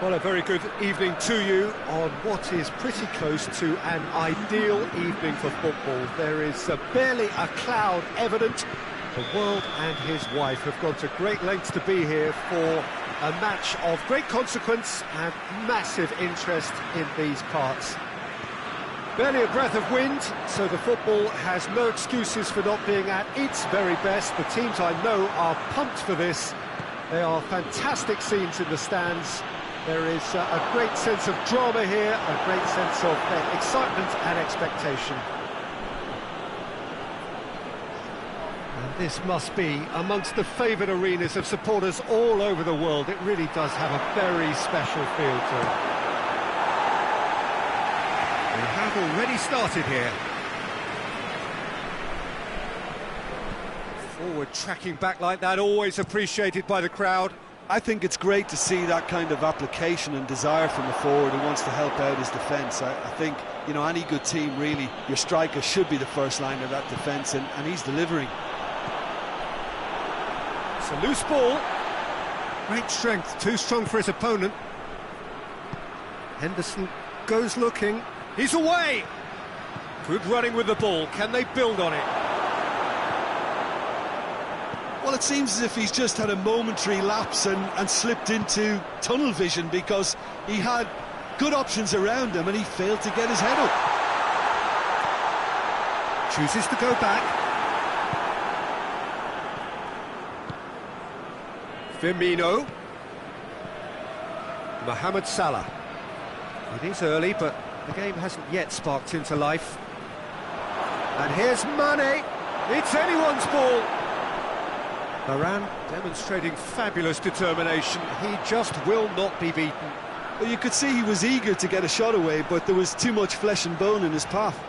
Well, a very good evening to you on what is pretty close to an ideal evening for football. There is barely a cloud evident. The world and his wife have gone to great lengths to be here for a match of great consequence and massive interest in these parts. Barely a breath of wind, so the football has no excuses for not being at its very best. The teams I know are pumped for this. They are fantastic scenes in the stands. There is a great sense of drama here, a great sense of excitement and expectation. And this must be amongst the favoured arenas of supporters all over the world. It really does have a very special feel to it. We have already started here. Forward tracking back like that, always appreciated by the crowd. I think it's great to see that kind of application and desire from a forward who wants to help out his defence. I think, you know, any good team, really, your striker should be the first line of that defence, and he's delivering. It's a loose ball. Great strength, too strong for his opponent. Henderson goes looking. He's away! Good running with the ball. Can they build on it? Well, it seems as if he's just had a momentary lapse and slipped into tunnel vision, because he had good options around him and he failed to get his head up. Chooses to go back. Firmino. Mohamed Salah. It is early, but the game hasn't yet sparked into life. And here's Mane. It's anyone's ball. Varane demonstrating fabulous determination. He just will not be beaten. Well, you could see he was eager to get a shot away, but there was too much flesh and bone in his path.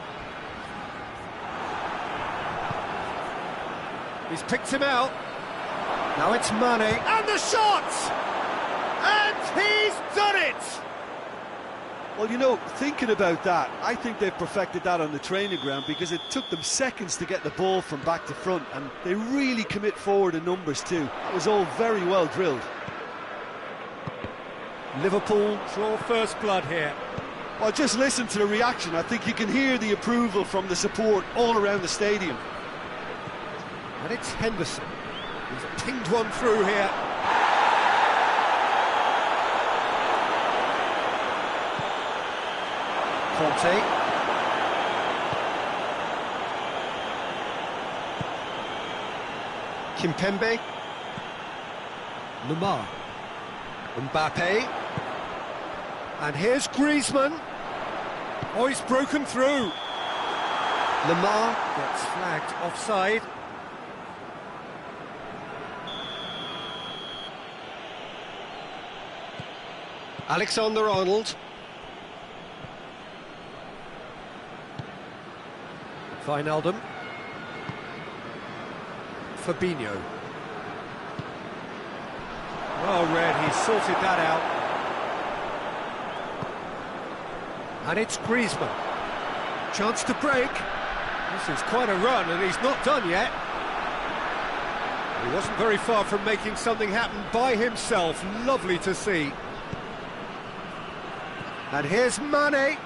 He's picked him out. Now it's Mane. And the shot! And he's done it! Well, you know, thinking about that, I think they've perfected that on the training ground, because it took them seconds to get the ball from back to front, and they really commit forward in numbers too. It was all very well drilled. Liverpool draw first blood here. Well, just listen to the reaction. I think you can hear the approval from the support all around the stadium. And it's Henderson. He's pinged one through here. Conte. Kimpembe. Lemar. Mbappe. And here's Griezmann. Oh, he's broken through. Lemar gets flagged offside. Alexander-Arnold. Wijnaldum. Fabinho. Well read, he sorted that out. And it's Griezmann. Chance to break. This is quite a run, and he's not done yet. He wasn't very far from making something happen by himself. Lovely to see. And here's Mane.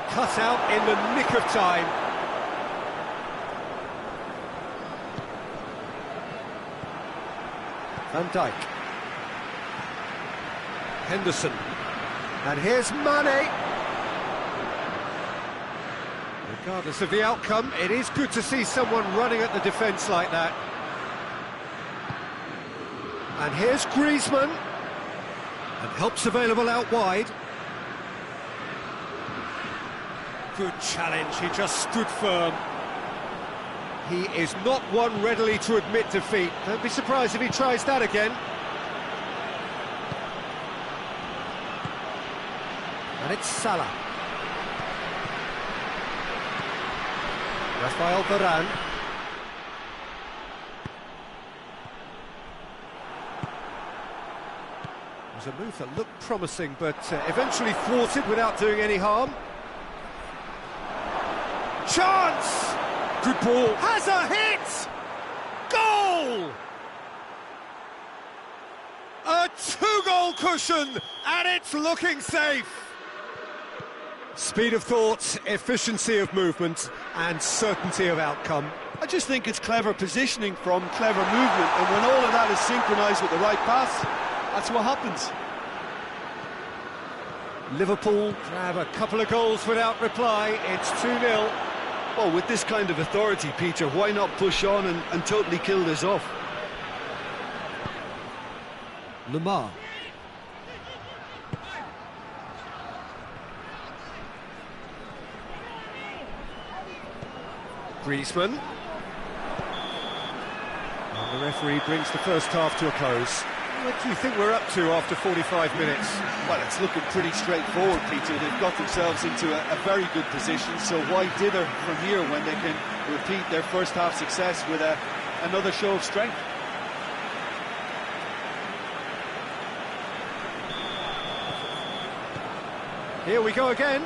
Cut out in the nick of time. Van Dijk. Henderson. And here's Mane. Regardless of the outcome, it is good to see someone running at the defence like that. And here's Griezmann. And help's available out wide. Good challenge, he just stood firm. He is not one readily to admit defeat. Don't be surprised if he tries that again. And it's Salah. Rafael Varane. It was a move that looked promising, but eventually thwarted without doing any harm. Chance! Good ball. Has a hit! Goal! A two cushion, and it's looking safe. Speed of thought, efficiency of movement, and certainty of outcome. I just think it's clever positioning from clever movement, and when all of that is synchronised with the right pass, that's what happens. Liverpool grab a couple of goals without reply. It's 2-0. Well, with this kind of authority, Peter, why not push on and totally kill this off? Lamar. Griezmann. And the referee brings the first half to a close. What do you think we're up to after 45 minutes? Well, it's looking pretty straightforward, Peter. They've got themselves into a very good position, so why dither from here when they can repeat their first half success with another show of strength? Here we go again.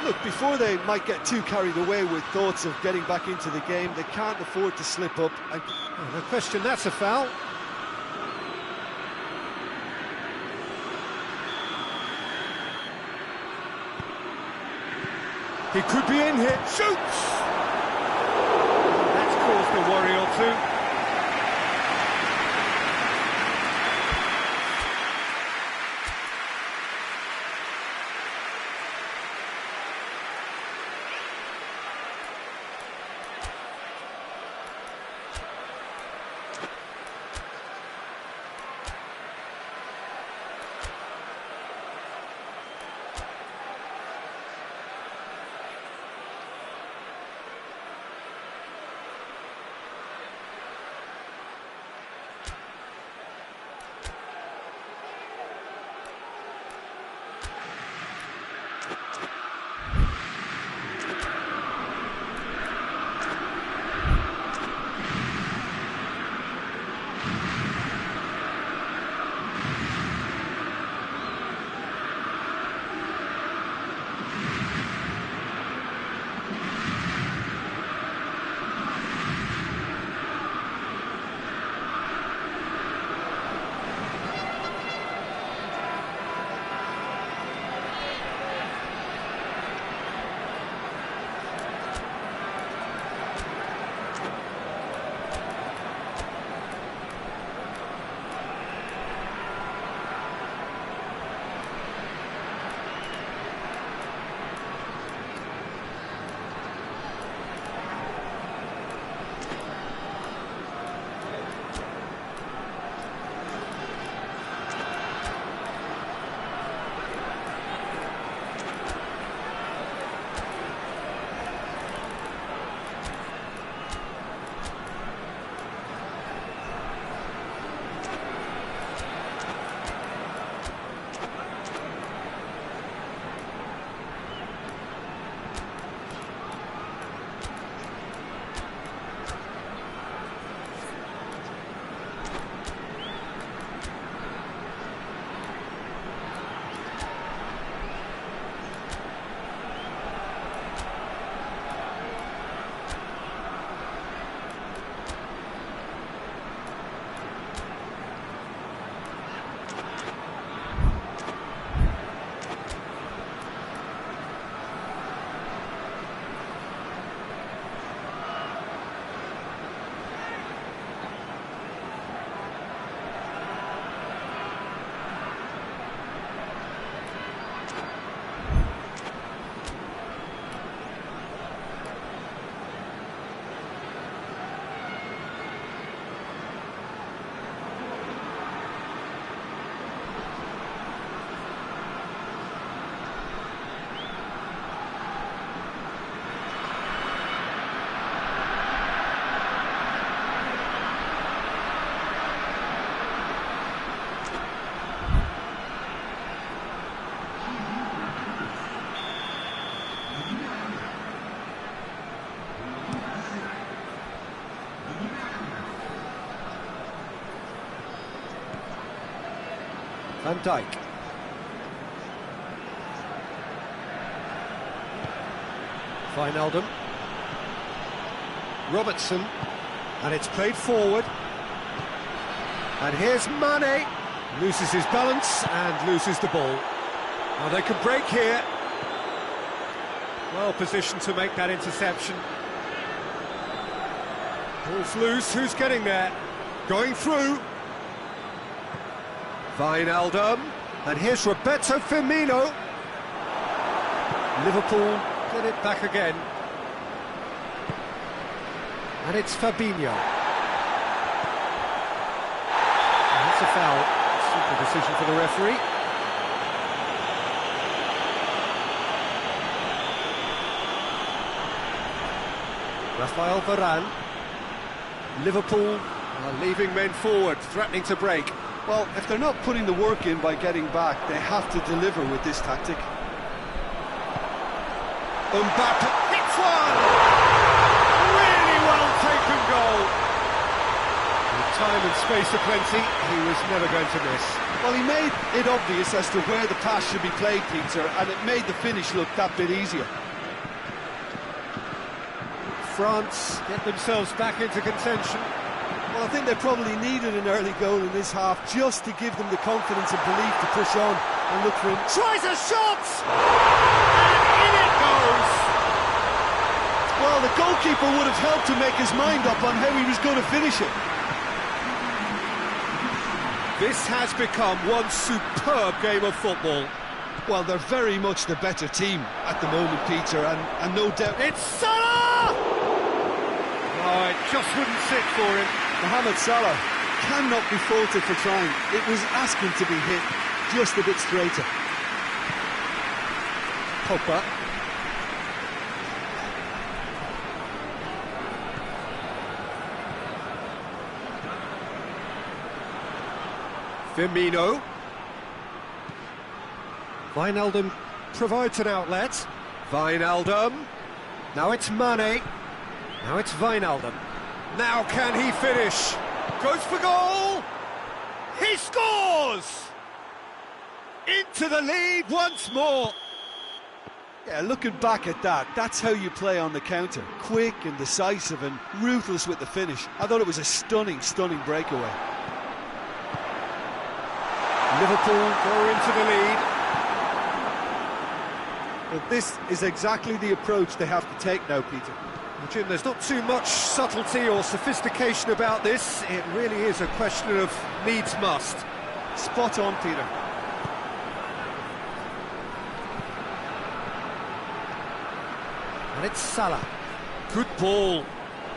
Look, before they might get too carried away with thoughts of getting back into the game, they can't afford to slip up. No question, that's a foul. He could be in here. Shoots! That's caused a worry or two. Van Dijk. Wijnaldum. Robertson. And it's played forward. And here's Mane. Loses his balance and loses the ball. Now they can break here. Well positioned to make that interception. Ball's loose, who's getting there? Going through. Wijnaldum. And here's Roberto Firmino. Liverpool get it back again. And it's Fabinho. And it's a foul. Simple decision for the referee. Rafael Varane. Liverpool are leaving men forward, threatening to break. Well, if they're not putting the work in by getting back, they have to deliver with this tactic. Mbappe hits one! Really well taken goal. With time and space aplenty, he was never going to miss. Well, he made it obvious as to where the pass should be played, Peter, and it made the finish look that bit easier. France get themselves back into contention. Well, I think they probably needed an early goal in this half just to give them the confidence and belief to push on and look for him. Tries a shot! And in it goes! Well, the goalkeeper would have helped to make his mind up on how he was going to finish it. This has become one superb game of football. Well, they're very much the better team at the moment, Peter, and no doubt... It's Salah! Oh, it just wouldn't sit for him. Mohamed Salah cannot be faulted for trying. It was asking to be hit just a bit straighter. Pogba. Firmino. Wijnaldum provides an outlet. Wijnaldum. Now it's Mane. Now it's Wijnaldum. Now can he finish? Goes for goal! He scores! Into the lead once more. Yeah, looking back at that, that's how you play on the counter. Quick and decisive and ruthless with the finish. I thought it was a stunning, stunning breakaway. Liverpool go into the lead. But this is exactly the approach they have to take now, Peter. Well, Jim, there's not too much subtlety or sophistication about this. It really is a question of needs must. Spot on, Peter. And it's Salah. Good ball.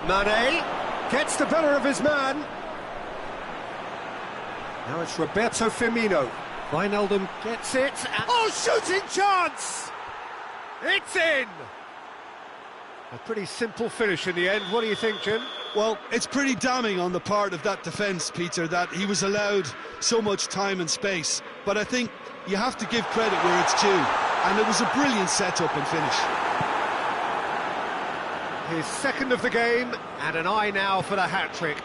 Mane gets the better of his man. Now it's Roberto Firmino. Wijnaldum gets it. Oh, shooting chance! It's in! A pretty simple finish in the end. What do you think, Jim? Well, it's pretty damning on the part of that defence, Peter, that he was allowed so much time and space. But I think you have to give credit where it's due. And it was a brilliant setup and finish. His second of the game, and an eye now for the hat-trick.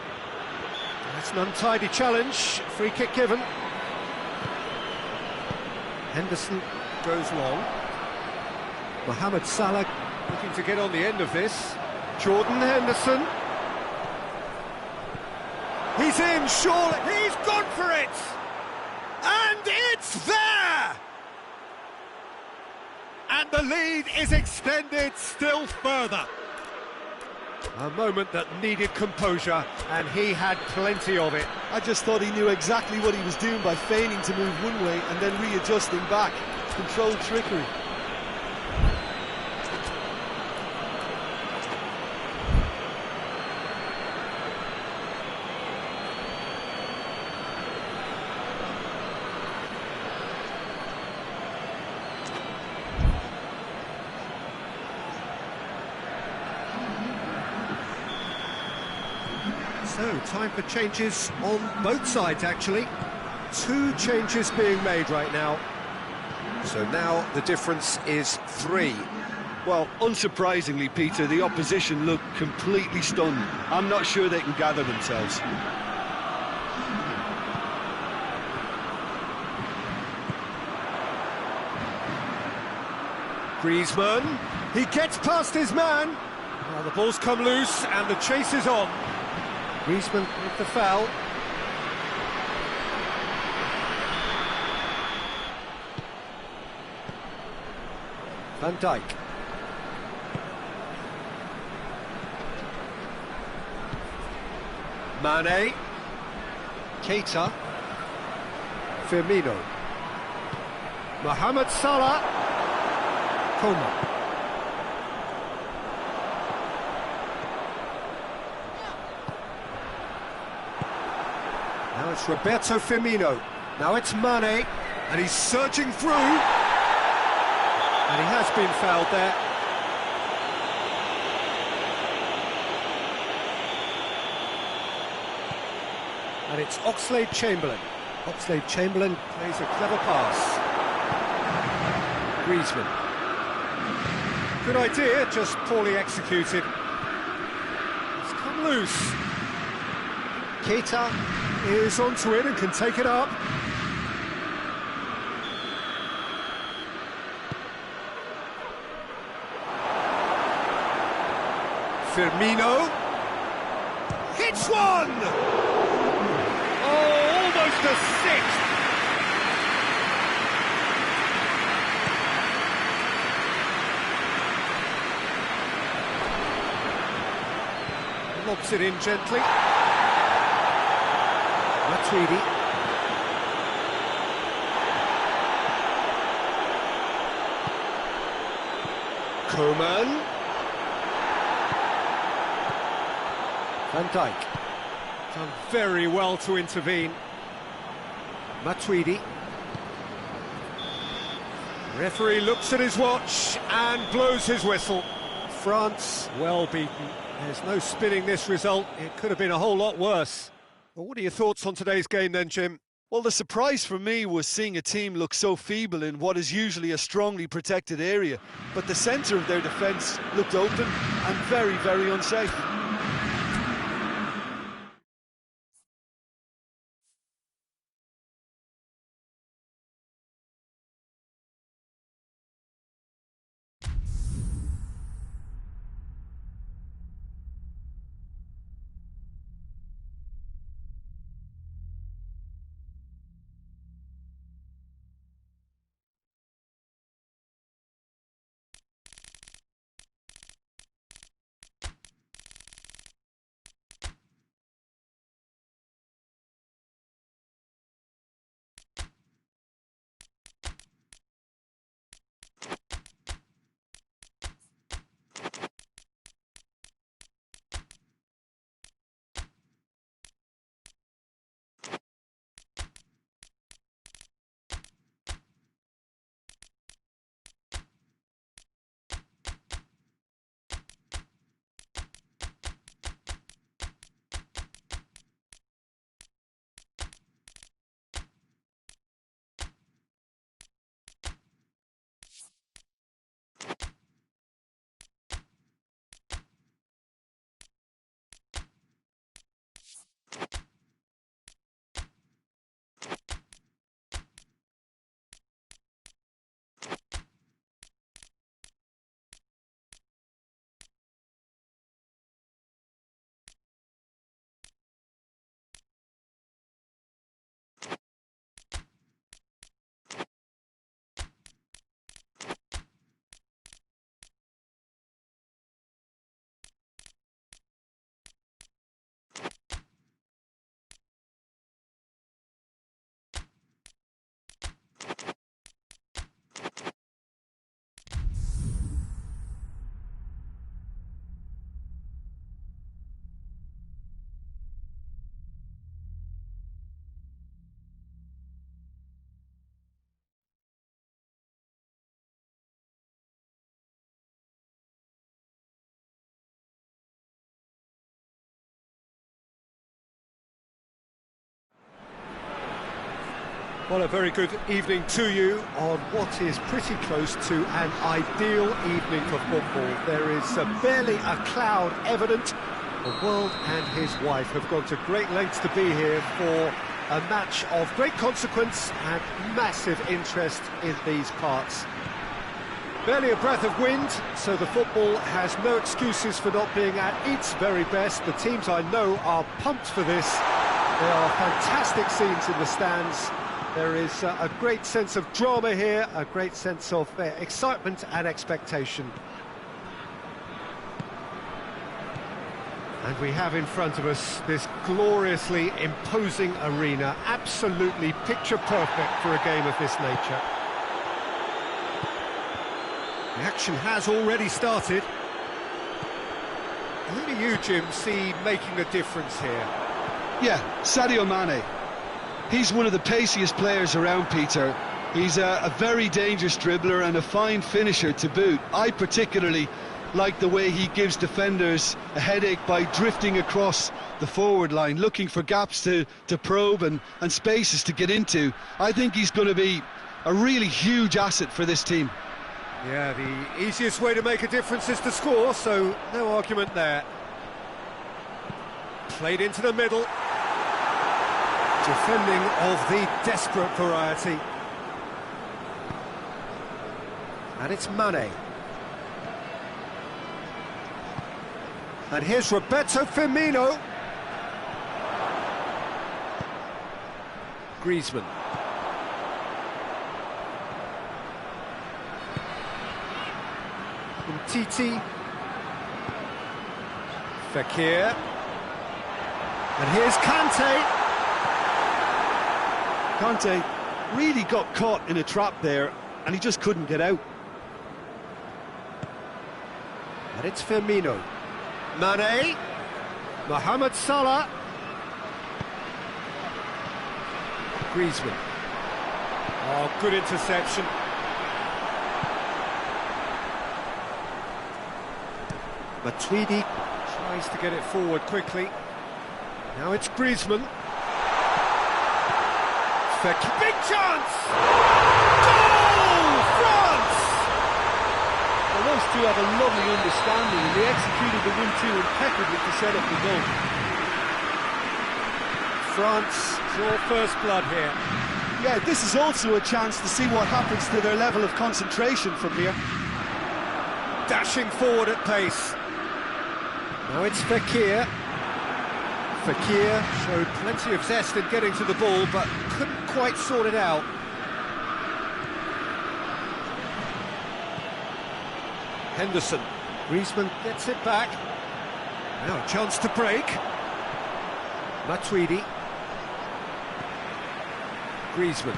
That's an untidy challenge. Free kick given. Henderson goes long. Mohamed Salah looking to get on the end of this. Jordan Henderson. He's in, surely. He's gone for it! And it's there! And the lead is extended still further. A moment that needed composure, and he had plenty of it. I just thought he knew exactly what he was doing by feigning to move one way and then readjusting back. Controlled trickery. So, time for changes on both sides, actually. 2 changes being made right now. So now the difference is 3. Well, unsurprisingly, Peter, the opposition look completely stunned. I'm not sure they can gather themselves. Griezmann, he gets past his man. Well, the ball's come loose and the chase is on. Griezmann with the foul. Van Dijk. Mane. Keita. Firmino. Mohamed Salah. Coman. Now it's Roberto Firmino. Now it's Mane, and he's surging through. And he has been fouled there. And it's Oxlade-Chamberlain. Oxlade-Chamberlain plays a clever pass. Griezmann. Good idea, just poorly executed. It's come loose. Keita is onto it and can take it up. Firmino hits one! Oh, almost a sixth! Lobs it in gently. Matuidi. Coman. Van Dijk. Done very well to intervene. Matuidi. Referee looks at his watch and blows his whistle. France, well beaten. There's no spinning this result. It could have been a whole lot worse. Well, what are your thoughts on today's game then, Jim? Well, the surprise for me was seeing a team look so feeble in what is usually a strongly protected area. But the centre of their defence looked open and very, very unsafe. Well, a very good evening to you on what is pretty close to an ideal evening for football. There is barely a cloud evident. The world and his wife have gone to great lengths to be here for a match of great consequence and massive interest in these parts. Barely a breath of wind, so the football has no excuses for not being at its very best. The teams I know are pumped for this. There are fantastic scenes in the stands. There is a great sense of drama here, a great sense of excitement and expectation. And we have in front of us this gloriously imposing arena, absolutely picture perfect for a game of this nature. The action has already started. Who do you, Jim, see making a difference here? Yeah, Sadio Mane. He's one of the paciest players around, Peter. He's a very dangerous dribbler and a fine finisher to boot. I particularly like the way he gives defenders a headache by drifting across the forward line, looking for gaps to probe and spaces to get into. I think he's going to be a really huge asset for this team. Yeah, the easiest way to make a difference is to score, so no argument there. Played into the middle. Defending of the desperate variety. And it's Mane. And here's Roberto Firmino. Griezmann. Titi. Fekir. And here's Kante. Kante really got caught in a trap there, and he just couldn't get out. And it's Firmino. Mane. Mohamed Salah. Griezmann. Oh, good interception. Matuidi tries to get it forward quickly. Now it's Griezmann. Big chance! Goal! France! Well, those two have a lovely understanding, and they executed the 1-2 impeccably to set up the goal. France draw first blood here. Yeah, this is also a chance to see what happens to their level of concentration from here. Dashing forward at pace. Now it's Fekir. Fekir showed plenty of zest in getting to the ball, but couldn't quite sort it out. Henderson. Griezmann gets it back. Now a chance to break. Matuidi. Griezmann.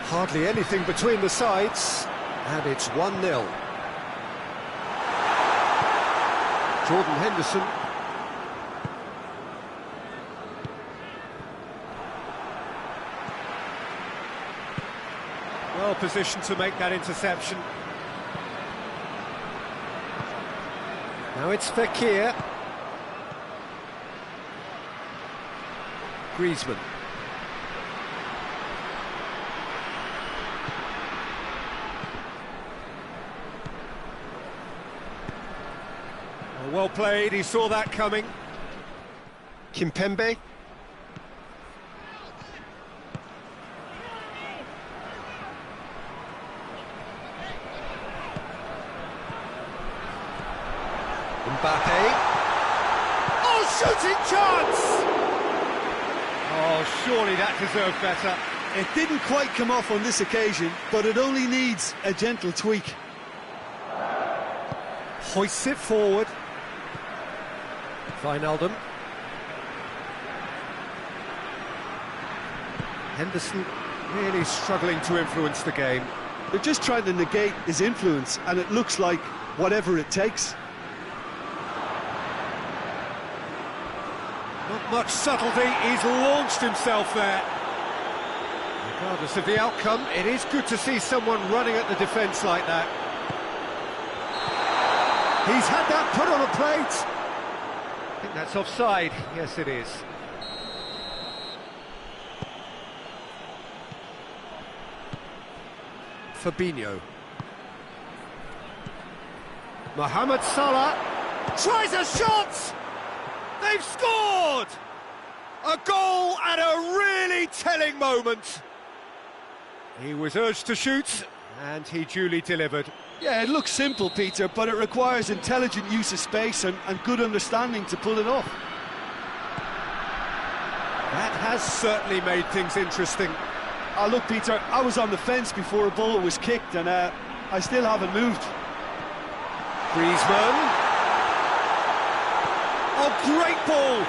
Hardly anything between the sides, and it's 1-0. Jordan Henderson. Well positioned to make that interception. Now it's Fekir. Griezmann. Well played, he saw that coming. Kimpembe. Mbappe. Oh, shooting chance! Oh, surely that deserved better. It didn't quite come off on this occasion, but it only needs a gentle tweak. Hoists it forward. Wijnaldum. Henderson really struggling to influence the game. They're just trying to negate his influence, and it looks like whatever it takes. Not much subtlety, he's launched himself there. Regardless of the outcome, it is good to see someone running at the defence like that. He's had that put on a plate. I think that's offside. Yes, it is. Fabinho. Mohamed Salah tries a shot! They've scored! A goal at a really telling moment. He was urged to shoot, and he duly delivered. Yeah, it looks simple, Peter, but it requires intelligent use of space and good understanding to pull it off. That has certainly made things interesting. Oh, look, Peter, I was on the fence before a ball was kicked, and I still haven't moved. Griezmann. Oh, great ball!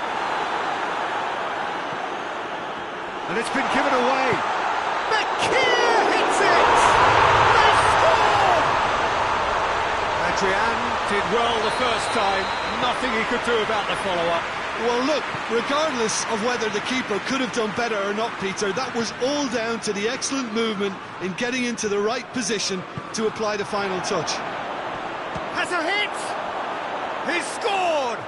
And it's been given away. Fekir hits it! They score! Adrian did well the first time. Nothing he could do about the follow-up. Well, look, regardless of whether the keeper could have done better or not, Peter, that was all down to the excellent movement in getting into the right position to apply the final touch. Has a hit! He's scored!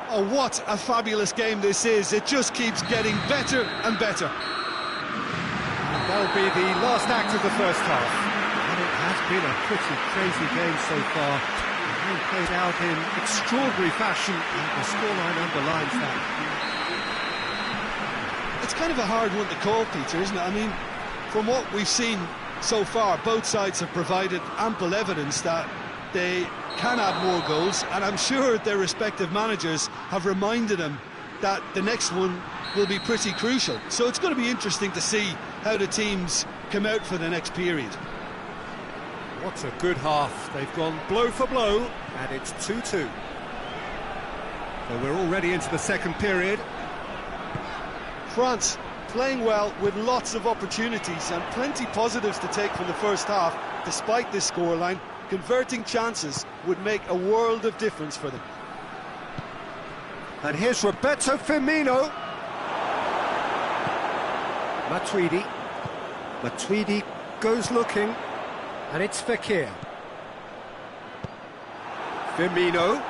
Oh, what a fabulous game this is. It just keeps getting better and better. And that'll be the last act of the first half. And it has been a pretty crazy game so far. It's played out in extraordinary fashion, and the scoreline underlines that. It's kind of a hard one to call, Peter, isn't it? I mean, from what we've seen so far, both sides have provided ample evidence that they can add more goals, and I'm sure their respective managers have reminded them that the next one will be pretty crucial. So it's going to be interesting to see how the teams come out for the next period. What a good half. They've gone blow for blow, and it's 2-2. So we're already into the second period. France playing well with lots of opportunities and plenty positives to take from the first half. Despite this scoreline, converting chances would make a world of difference for them. And here's Roberto Firmino. Matuidi goes looking, and it's Fekir. Firmino.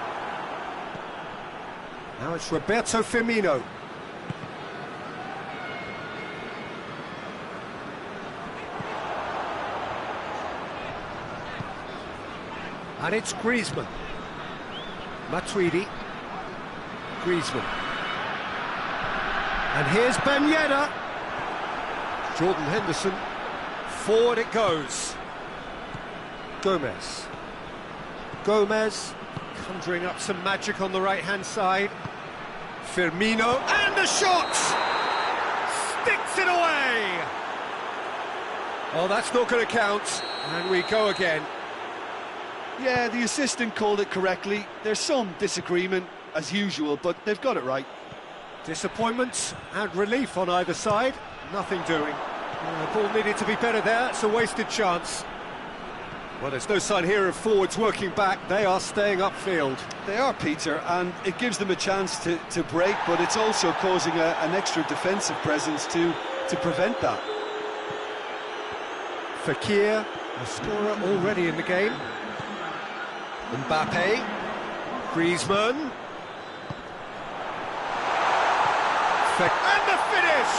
Now it's Roberto Firmino. And it's Griezmann. Matuidi. Griezmann. And here's Ben Yedder. Jordan Henderson. Forward it goes. Gomez. Conjuring up some magic on the right-hand side. Firmino. And the shot! Sticks it away! Oh, that's not going to count. And we go again. Yeah, the assistant called it correctly. There's some disagreement, as usual, but they've got it right. Disappointment and relief on either side. Nothing doing. The ball needed to be better there. It's a wasted chance. Well, there's no sign here of forwards working back. They are staying upfield. They are, Peter, and it gives them a chance to break, but it's also causing an extra defensive presence to prevent that. Fekir, a scorer already in the game. Mbappe, Griezmann, and the finish!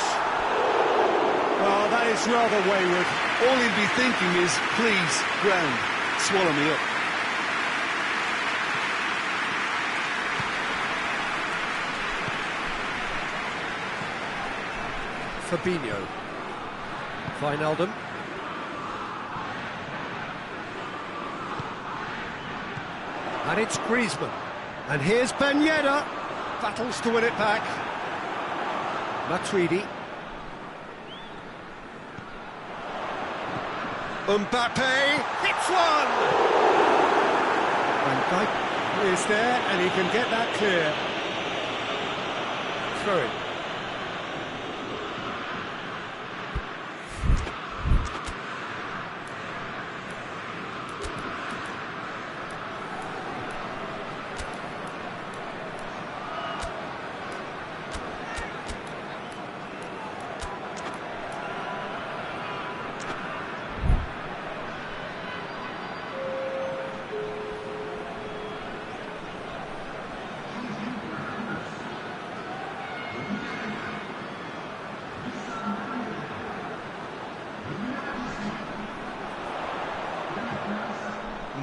Oh, that is rather wayward. All he'll be thinking is, please, ground, swallow me up. Fabinho, Wijnaldum. And it's Griezmann. And here's Ben Yedder. Battles to win it back. Matuidi. Mbappe hits one! Van Dijk is there, and he can get that clear. Throw it.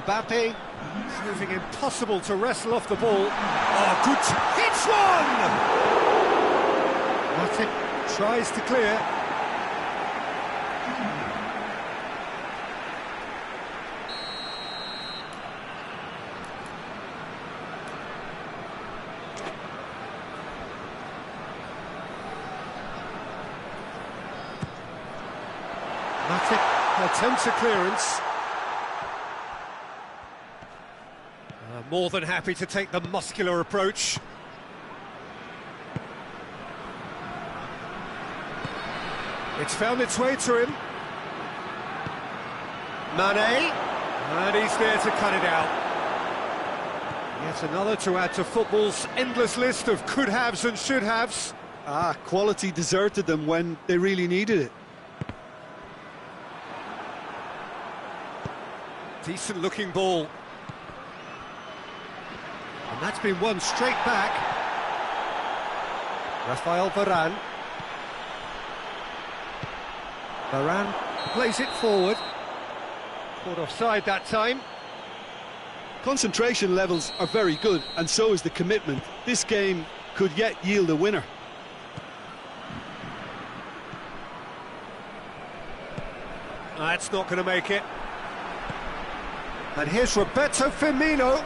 Mbappe, it's moving impossible to wrestle off the ball. Oh, good, hits one! Martin tries to clear. Matic attempts a clearance. More than happy to take the muscular approach. It's found its way to him. Mane, and he's there to cut it out. Yet another to add to football's endless list of could-haves and should-haves. Quality deserted them when they really needed it. Decent-looking ball. And that's been won straight back. Rafael Varane. Varane plays it forward. Caught offside that time. Concentration levels are very good, and so is the commitment. This game could yet yield a winner. That's not going to make it. And here's Roberto Firmino.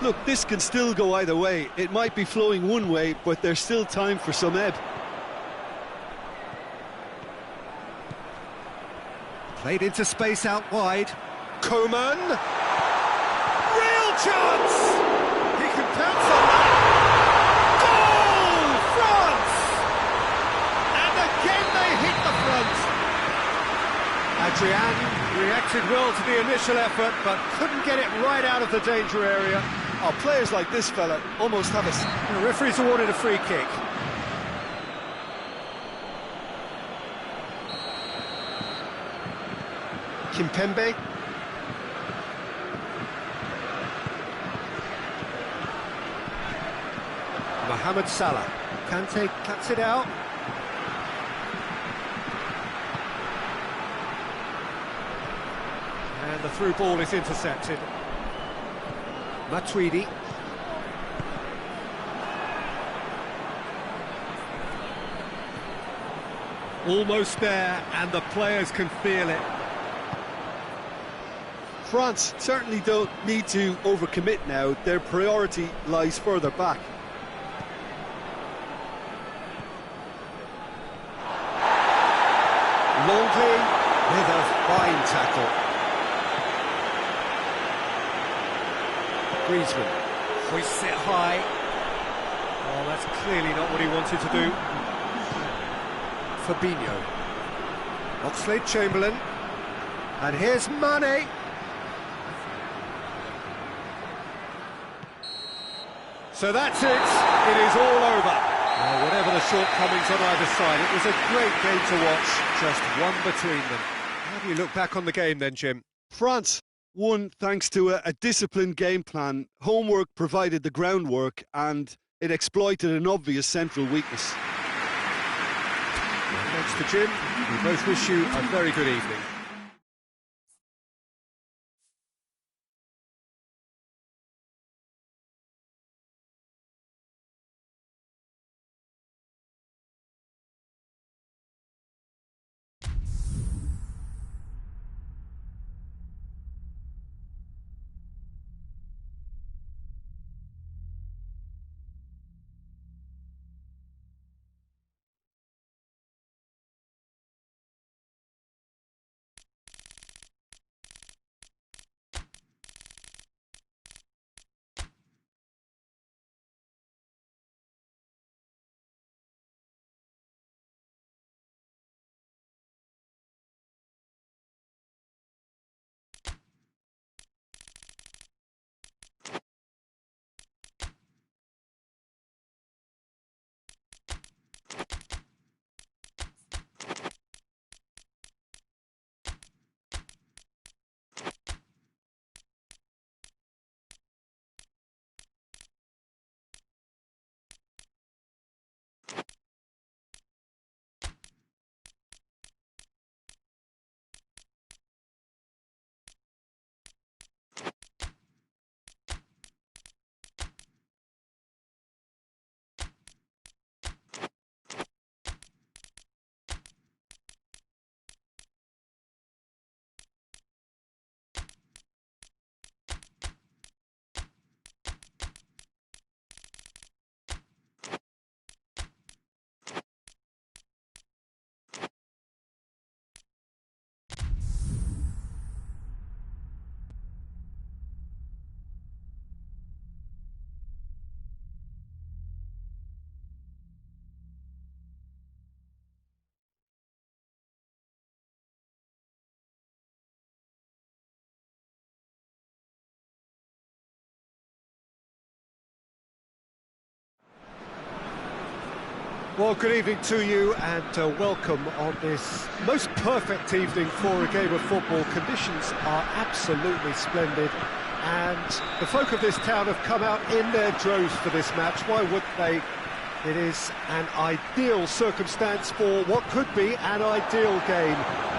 Look, this can still go either way. It might be flowing one way, but there's still time for some ebb. Played into space out wide. Coman. Real chance! He can pounce on that. Goal! France! And again they hit the front. Adrian reacted well to the initial effort, but couldn't get it right out of the danger area. Players like this fella almost have us. The referee's awarded a free kick. Kimpembe. Mohamed Salah. Kante cuts it out. And the through ball is intercepted. Matuidi. Almost there, and the players can feel it. France certainly don't need to overcommit now. Their priority lies further back. Longley with a fine tackle. Griezmann hoists it high. Oh, that's clearly not what he wanted to do. Fabinho. Oxlade-Chamberlain. And here's Mane. So that's it. It is all over. Whatever the shortcomings on either side, it was a great game to watch. Just one between them. How do you look back on the game then, Jim? France won thanks to a disciplined game plan. Homework provided the groundwork, and it exploited an obvious central weakness. Thanks to Jim. We both wish you a very good evening. Well, good evening to you and welcome on this most perfect evening for a game of football. Conditions are absolutely splendid and the folk of this town have come out in their droves for this match. Why wouldn't they? It is an ideal circumstance for what could be an ideal game.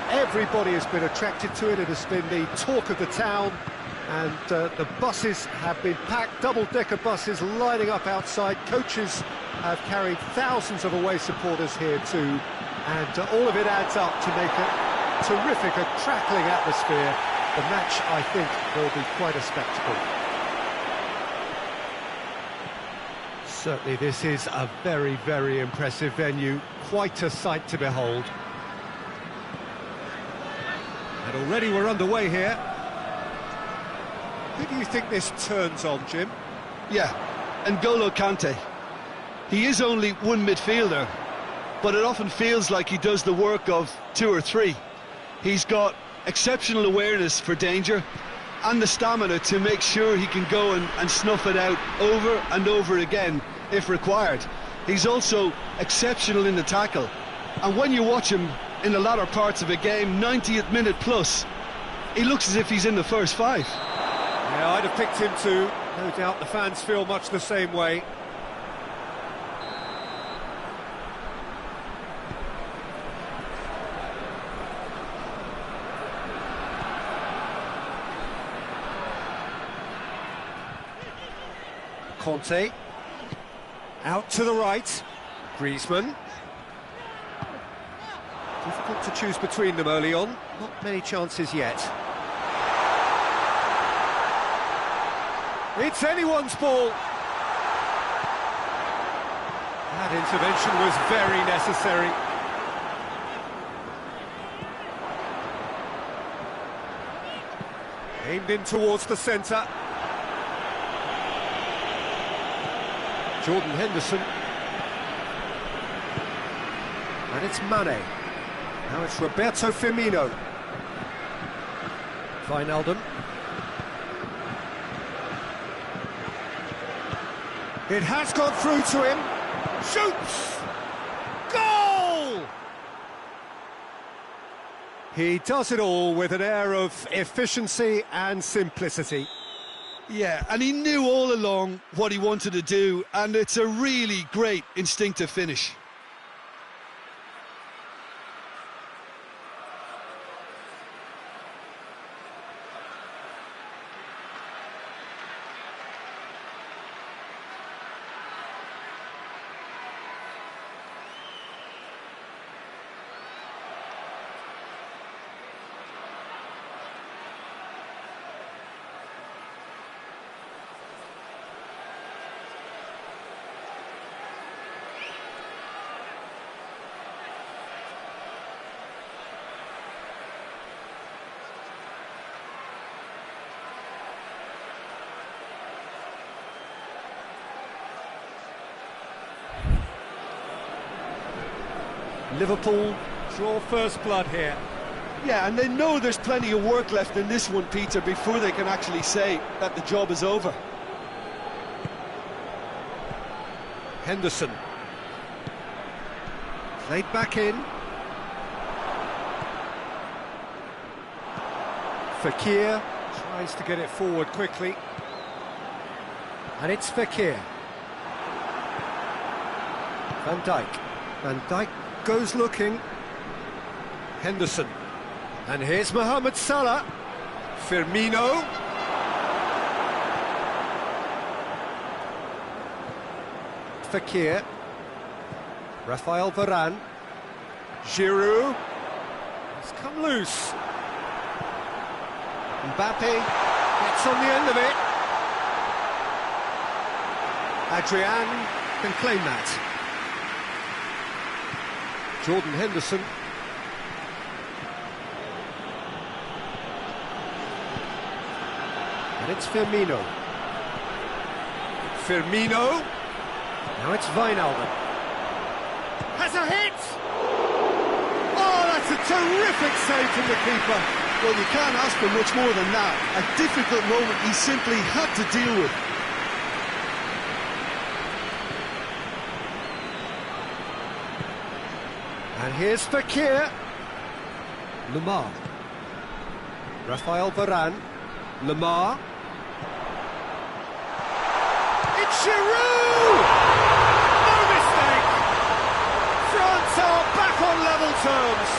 Everybody has been attracted to it. It has been the talk of the town. And the buses have been packed, double-decker buses lining up outside. Coaches have carried thousands of away supporters here too. And all of it adds up to make a terrific, a crackling atmosphere. The match, I think, will be quite a spectacle. Certainly this is a very, very impressive venue. Quite a sight to behold. And already we're underway here. Who do you think this turns on, Jim? Yeah, N'Golo Kante. He is only one midfielder, but it often feels like he does the work of two or three. He's got exceptional awareness for danger and the stamina to make sure he can go and snuff it out over and over again if required. He's also exceptional in the tackle, and when you watch him in the latter parts of a game, 90th minute plus, he looks as if he's in the first five. Yeah, I'd have picked him too. No doubt the fans feel much the same way. Conte. Out to the right. Griezmann. Difficult to choose between them early on. Not many chances yet. It's anyone's ball. That intervention was very necessary. Aimed in towards the centre. Jordan Henderson. And it's Mane. Now it's Roberto Firmino. Wijnaldum. It has gone through to him. Shoots! Goal! He does it all with an air of efficiency and simplicity. Yeah, and he knew all along what he wanted to do, and it's a really great instinctive finish. Liverpool draw first blood here. Yeah, and they know there's plenty of work left in this one, Peter, before they can actually say that the job is over. Henderson. Played back in. Fekir tries to get it forward quickly. And it's Fekir. Van Dijk. Van Dijk goes looking. Henderson. And here's Mohamed Salah. Firmino. Fekir. Rafael Varane. Giroud. It's come loose. Mbappe gets on the end of it. Adrian can claim that. Jordan Henderson. And it's Firmino. Firmino. Now it's Wijnaldum. Has a hit! Oh, that's a terrific save from the keeper. Well, you can't ask for much more than that. A difficult moment he simply had to deal with. And here's Fekir. Lemar. Rafael Varane. Lemar. It's Giroud! No mistake! France are back on level terms.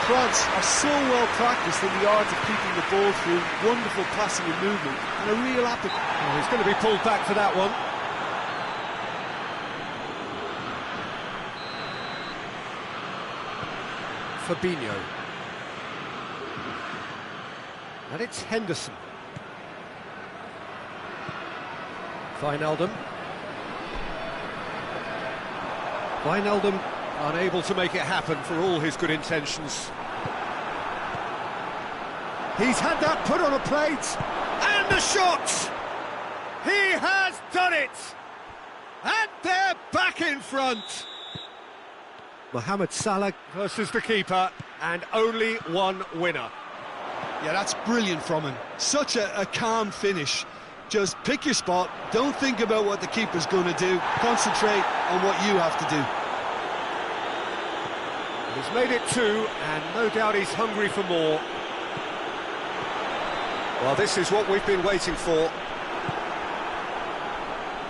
France are so well practiced in the art of keeping the ball through, wonderful passing and movement, and a real appetite. Oh, he's going to be pulled back for that one. Fabinho. And it's Henderson. Wijnaldum. Wijnaldum unable to make it happen for all his good intentions. He's had that put on a plate. And the shot! He has done it! And they're back in front. Mohamed Salah versus the keeper, and only one winner. Yeah, that's brilliant from him. Such a calm finish. Just pick your spot, don't think about what the keeper's going to do, concentrate on what you have to do. He's made it 2, and no doubt he's hungry for more. Well, this is what we've been waiting for.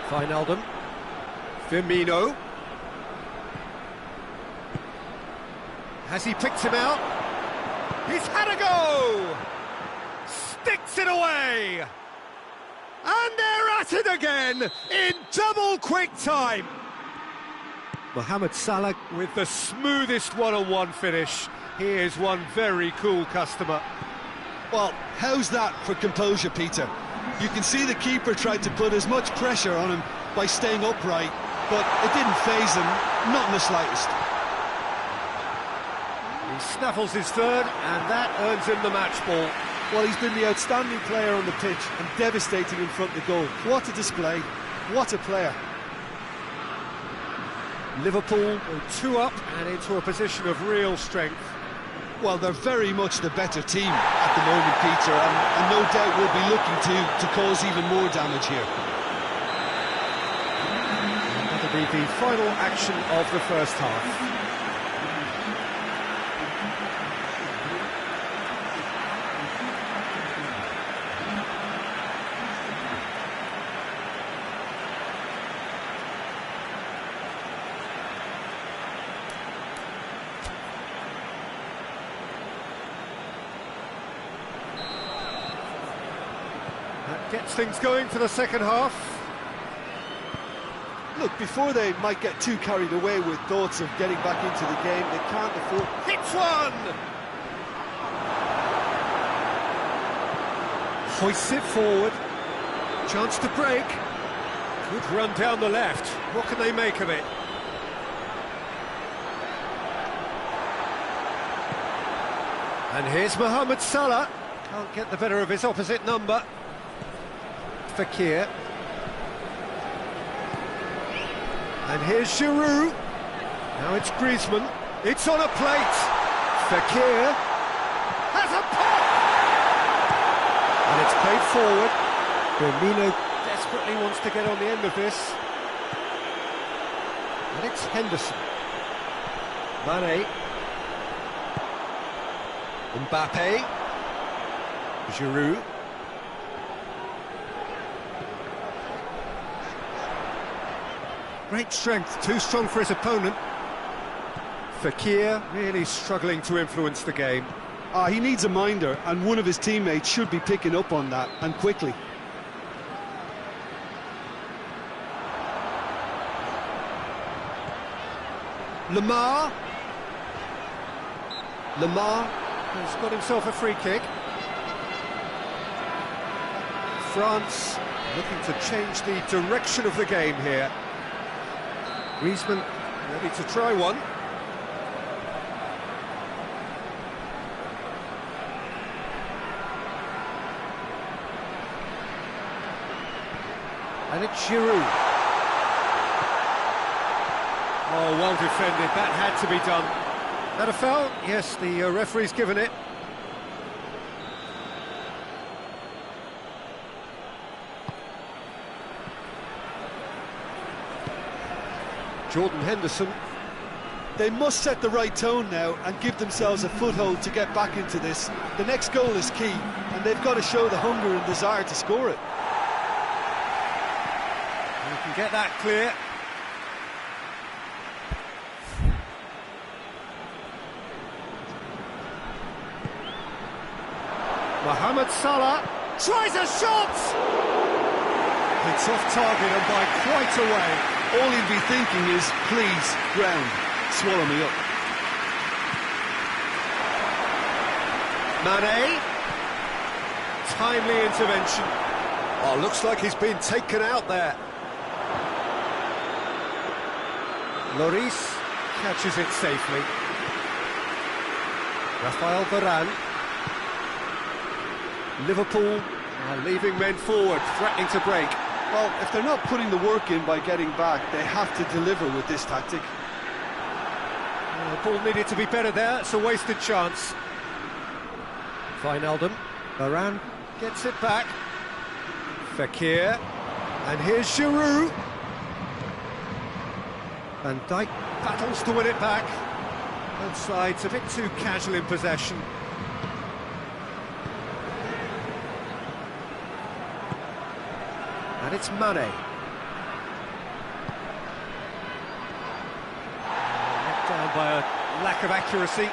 Wijnaldum. Firmino. Has he picked him out? He's had a go! Sticks it away! And they're at it again in double quick time. Mohamed Salah with the smoothest one-on-one finish. He is one very cool customer. Well, how's that for composure, Peter? You can see the keeper tried to put as much pressure on him by staying upright, but it didn't faze him, not in the slightest. He snaffles his third, and that earns him the match ball. Well, he's been the outstanding player on the pitch and devastating in front of the goal. What a display, what a player. Liverpool go 2 up and into a position of real strength. Well, they're very much the better team at the moment, Peter, and no doubt will be looking to cause even more damage here. That'll be the final action of the first half. That gets things going for the second half. Look, before they might get too carried away with thoughts of getting back into the game, they can't afford... Hits one! Hoists it forward. Chance to break. Good run down the left. What can they make of it? And here's Mohamed Salah. Can't get the better of his opposite number. Fekir. And here's Giroud. Now it's Griezmann. It's on a plate. Fekir has a pop! And it's played forward. Firmino desperately wants to get on the end of this. And it's Henderson. Mane. Mbappe. Giroud. Great strength, too strong for his opponent. Fekir really struggling to influence the game. He needs a minder, and one of his teammates should be picking up on that, and quickly. Lemar. Lemar has got himself a free kick. France looking to change the direction of the game here. Griezmann ready to try one. And it's Giroud. Oh, well defended. That had to be done. That a foul? Yes, the referee's given it. Jordan Henderson. They must set the right tone now and give themselves a foothold to get back into this. The next goal is key, and they've got to show the hunger and desire to score it. You can get that clear. Mohamed Salah tries a shot! It's off target and by quite a way. All he'd be thinking is, please, ground, swallow me up. Mane. Timely intervention. Oh, looks like he's been taken out there. Lloris catches it safely. Rafael Varane. Liverpool are leaving men forward, threatening to break. Well, if they're not putting the work in by getting back, they have to deliver with this tactic. The ball needed to be better there, it's a wasted chance. Wijnaldum, Varane gets it back. Fekir, and here's Giroud. Van Dijk battles to win it back. Both sides a bit too casual in possession. And it's Mane. Let down by a lack of accuracy.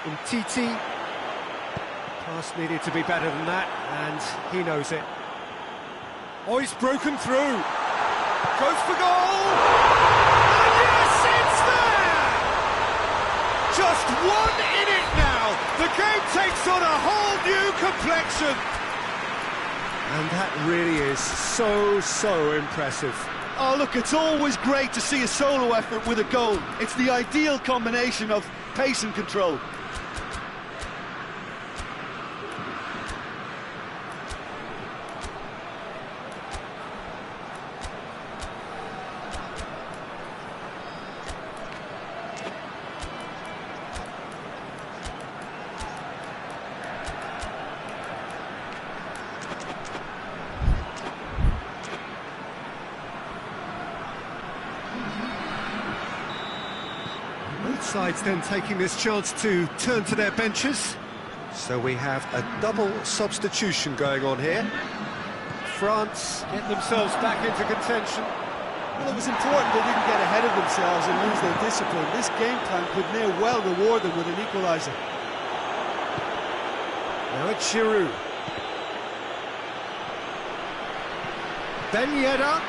Umtiti. Pass needed to be better than that, and he knows it. Oh, he's broken through. Goes for goal! And yes, it's there! Just one in it now. The game takes on a whole new complexion. And that really is so impressive. Oh, look, it's always great to see a solo effort with a goal. It's the ideal combination of pace and control. Sides then taking this chance to turn to their benches. So we have a double substitution going on here. France get themselves back into contention. Well, it was important they didn't get ahead of themselves and lose their discipline. This game plan could now well reward them with an equaliser. Now it's Giroud. Ben Yedder.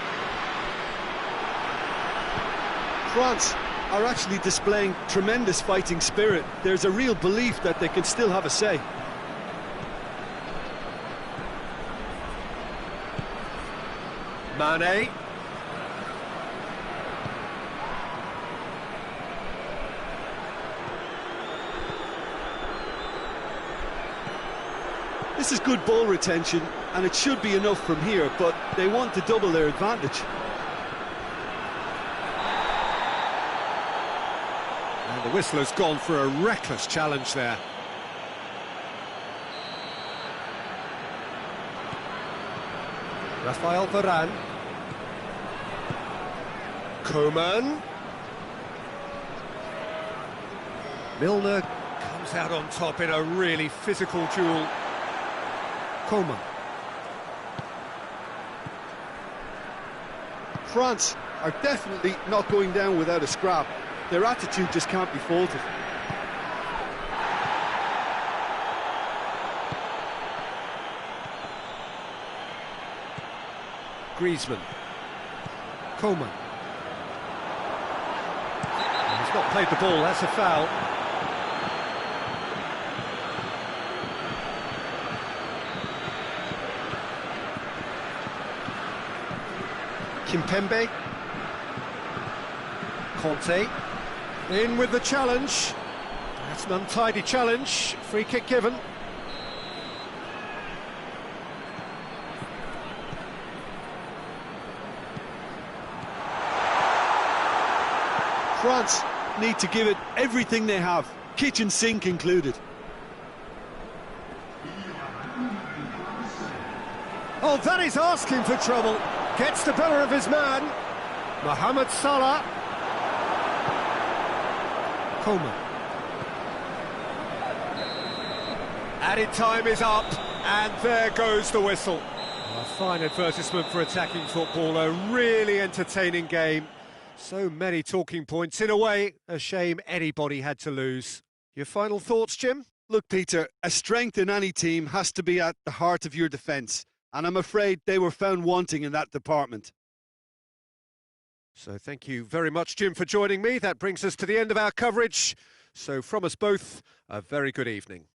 France are actually displaying tremendous fighting spirit. There's a real belief that they can still have a say. Mane. This is good ball retention, and it should be enough from here, but they want to double their advantage. The whistler's gone for a reckless challenge there. Rafael Varane. Coman. Milner comes out on top in a really physical duel. Coman. France are definitely not going down without a scrap. Their attitude just can't be faulted. Griezmann. Coman. He's not played the ball, that's a foul. Kimpembe. Conte. In with the challenge. That's an untidy challenge. Free kick given. France need to give it everything they have, kitchen sink included. Oh, that is asking for trouble. Gets the better of his man. Mohamed Salah. Coleman. Added time is up, and there goes the whistle. A fine advertisement for attacking football, a really entertaining game. So many talking points. In a way, a shame anybody had to lose. Your final thoughts, Jim? Look, Peter, a strength in any team has to be at the heart of your defence, and I'm afraid they were found wanting in that department. So thank you very much, Jim, for joining me. That brings us to the end of our coverage. So from us both, a very good evening.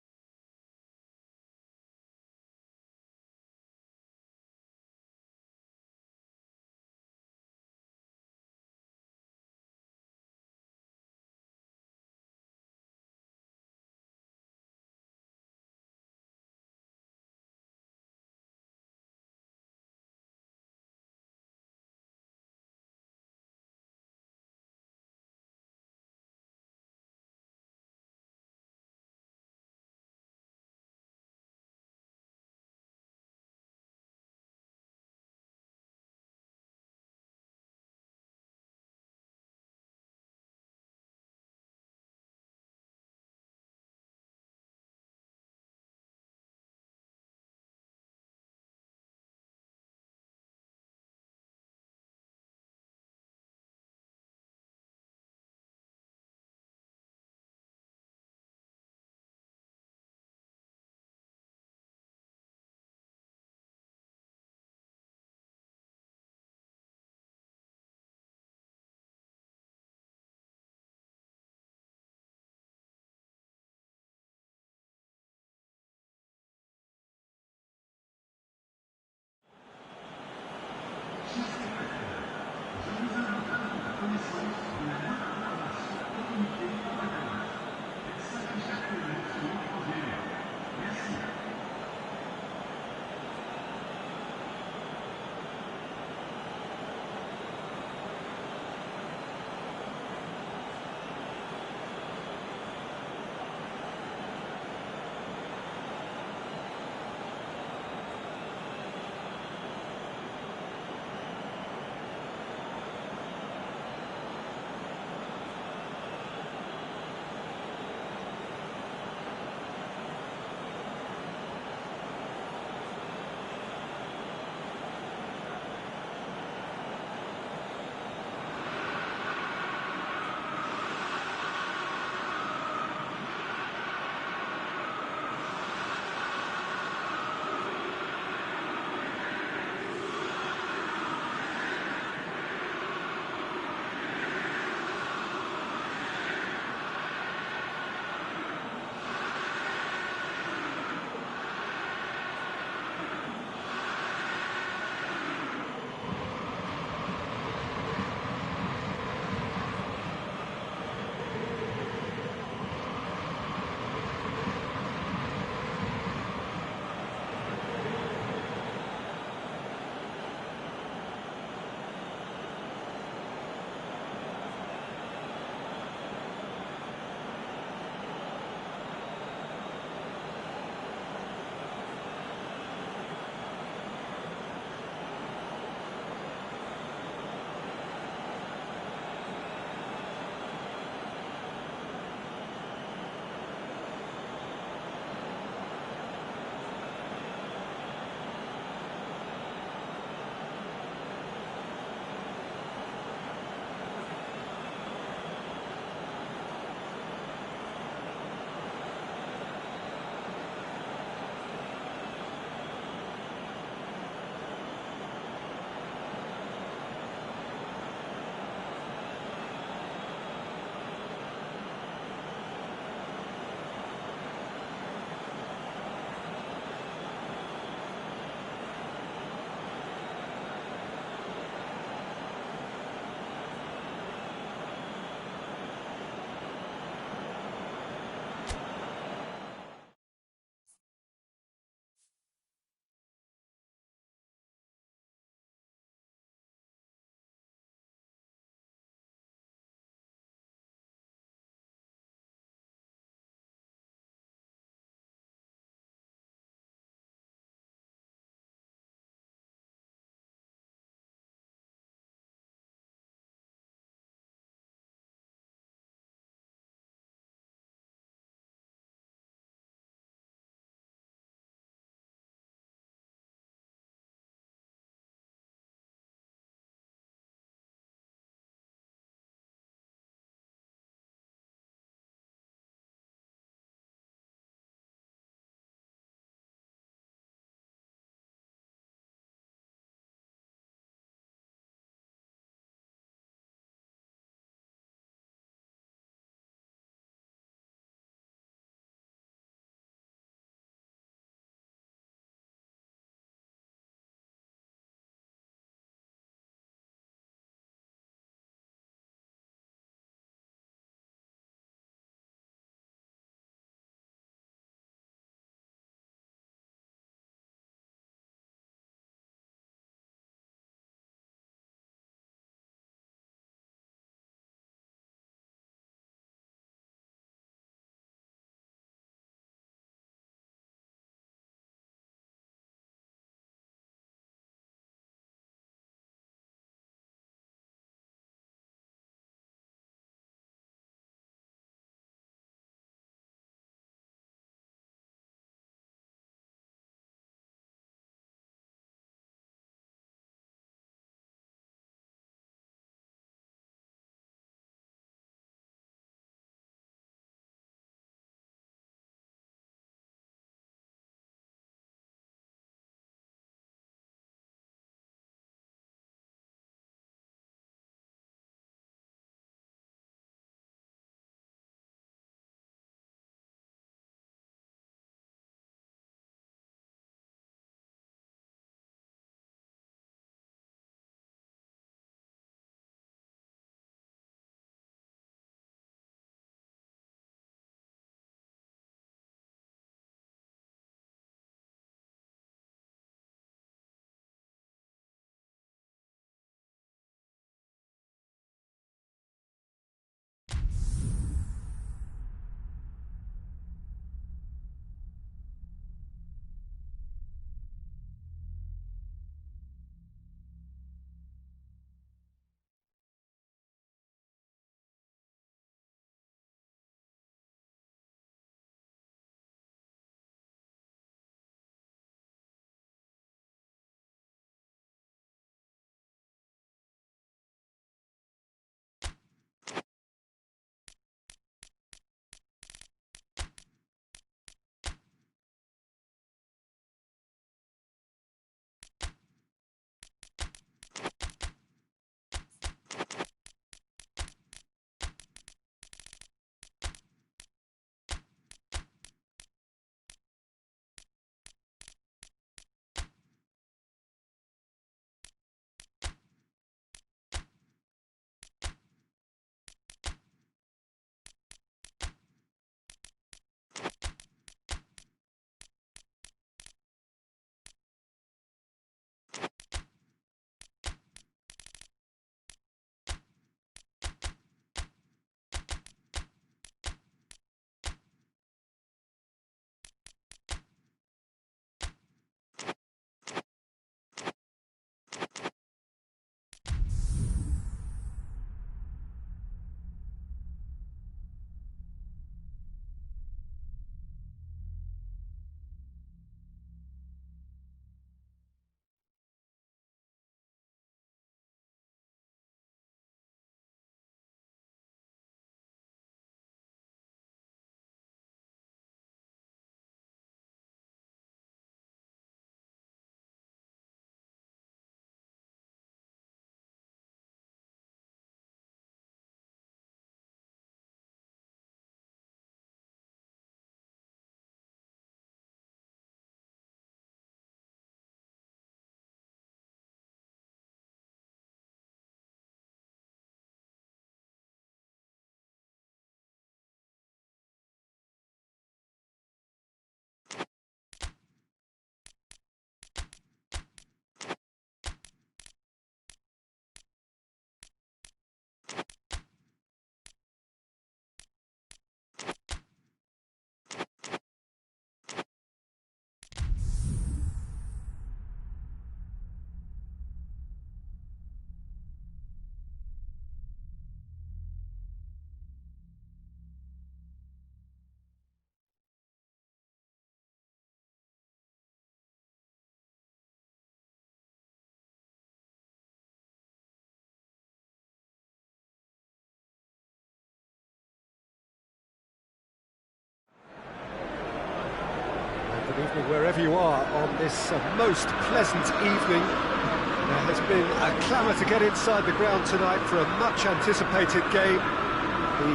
Well, wherever you are on this most pleasant evening, there has been a clamour to get inside the ground tonight for a much-anticipated game.